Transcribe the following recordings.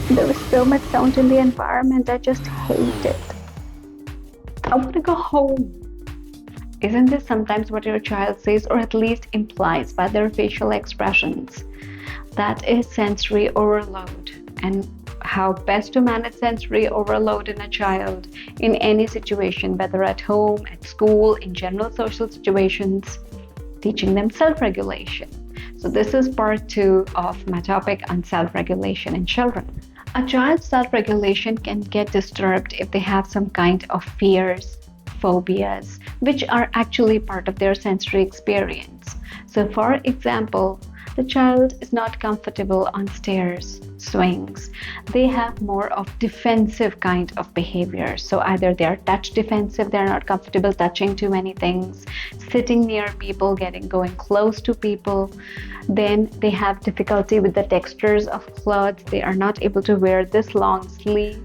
There was so much sound in the environment, I just hate it. I want to go home. Isn't this sometimes what your child says, or at least implies by their facial expressions? That is sensory overload. And how best to manage sensory overload in a child in any situation, whether at home, at school, in general social situations, teaching them self-regulation. So this is part 2 of my topic on self-regulation in children. A child's self-regulation can get disturbed if they have some kind of fears, phobias, which are actually part of their sensory experience. So for example, the child is not comfortable on stairs, swings. They have more of defensive kind of behavior. So either they are touch defensive, they're not comfortable touching too many things, sitting near people, going close to people. Then they have difficulty with the textures of clothes. They are not able to wear this long sleeve.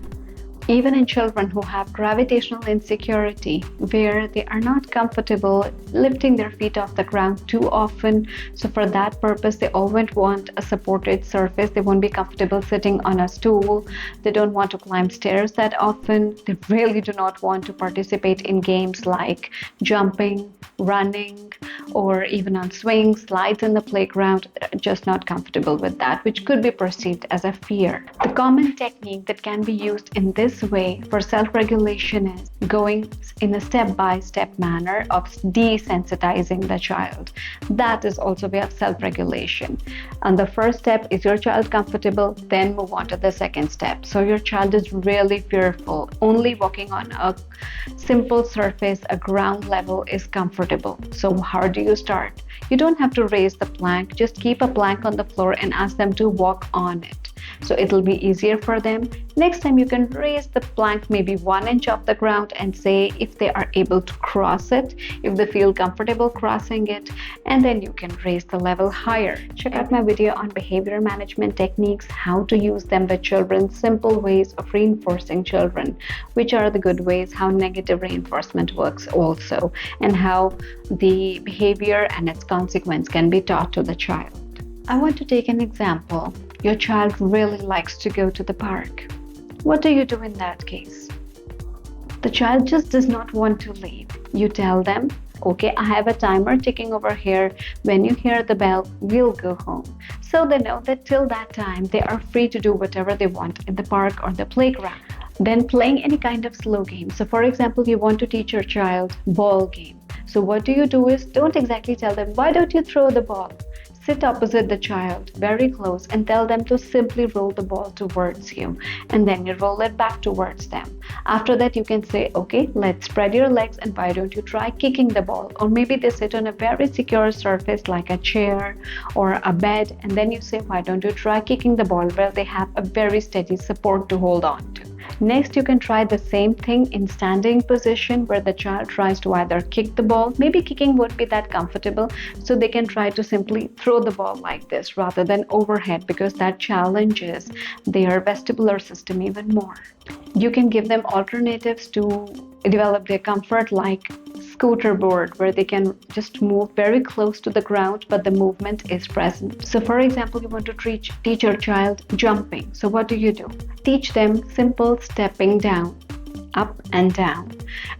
Even in children who have gravitational insecurity, where they are not comfortable lifting their feet off the ground too often. So for that purpose, they always want a supported surface. They won't be comfortable sitting on a stool. They don't want to climb stairs that often. They really do not want to participate in games like jumping, running, or even on swings, slides in the playground. They're just not comfortable with that, which could be perceived as a fear. The common technique that can be used in this way for self-regulation is going in a step-by-step manner of desensitizing the child. That is also a way of self-regulation. And the first step is your child comfortable, then move on to the second step. So your child is really fearful. Only walking on a simple surface, a ground level, is comfortable. So how do you start? You don't have to raise the plank, just keep a plank on the floor and ask them to walk on it. So it'll be easier for them. Next time you can raise the plank maybe 1 inch off the ground and say if they are able to cross it, if they feel comfortable crossing it, and then you can raise the level higher. Check out my video on behavior management techniques, how to use them with children, simple ways of reinforcing children, which are the good ways, how negative reinforcement works also, and how the behavior and its consequence can be taught to the child. I want to take an example. Your child really likes to go to the park. What do you do in that case? The child just does not want to leave. You tell them, okay, I have a timer ticking over here. When you hear the bell, we'll go home. So they know that till that time, they are free to do whatever they want in the park or the playground. Then playing any kind of slow game. So for example, you want to teach your child ball game. So what do is, don't exactly tell them, why don't you throw the ball? Sit opposite the child, very close, and tell them to simply roll the ball towards you. And then you roll it back towards them. After that, you can say, okay, let's spread your legs and why don't you try kicking the ball? Or maybe they sit on a very secure surface like a chair or a bed. And then you say, why don't you try kicking the ball where they have a very steady support to hold on to? Next, you can try the same thing in standing position where the child tries to either kick the ball. Maybe kicking won't be that comfortable, so they can try to simply throw the ball like this rather than overhead, because that challenges their vestibular system even more. You can give them alternatives to develop their comfort, like scooter board, where they can just move very close to the ground but the movement is present. So for example, you want to teach your child jumping. So what do? Teach them simple stepping down, up and down,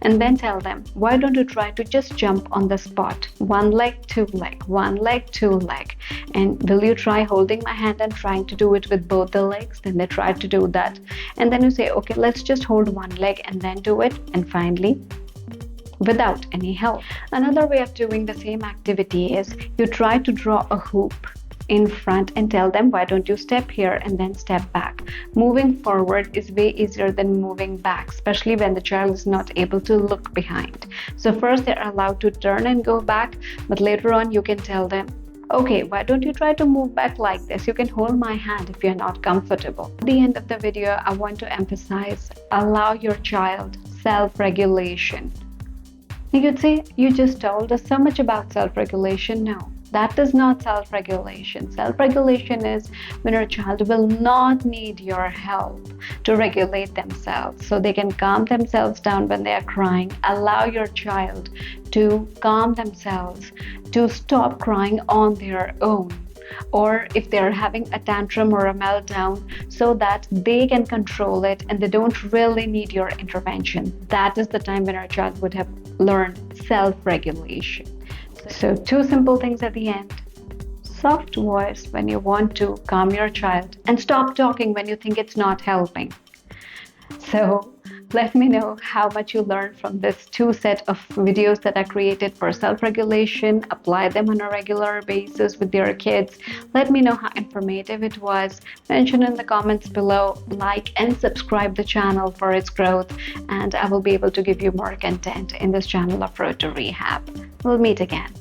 and then tell them, why don't you try to just jump on the spot, 1 leg, 2 leg, 1 leg, 2 leg, and will you try holding my hand and trying to do it with both the legs? Then they try to do that, and then you say, okay, let's just hold 1 leg and then do it, and finally without any help. Another way of doing the same activity is you try to draw a hoop in front and tell them, why don't you step here and then step back. Moving forward is way easier than moving back, especially when the child is not able to look behind. So first they're allowed to turn and go back, but later on you can tell them, okay, why don't you try to move back like this? You can hold my hand if you're not comfortable. At the end of the video, I want to emphasize, allow your child self-regulation. You'd say, you just told us so much about self-regulation. No, that is not self-regulation. Self-regulation is when your child will not need your help to regulate themselves, so they can calm themselves down when they are crying. Allow your child to calm themselves, to stop crying on their own. or if they're having a tantrum or a meltdown, so that they can control it and they don't really need your intervention. That is the time when our child would have learned self-regulation. So, two simple things at the end: soft voice when you want to calm your child, and stop talking when you think it's not helping. So let me know how much you learned from this two set of videos that I created for self-regulation. Apply them on a regular basis with your kids. Let me know how informative it was. Mention in the comments below, like and subscribe the channel for its growth, and I will be able to give you more content in this channel of Road to Rehab. We'll meet again.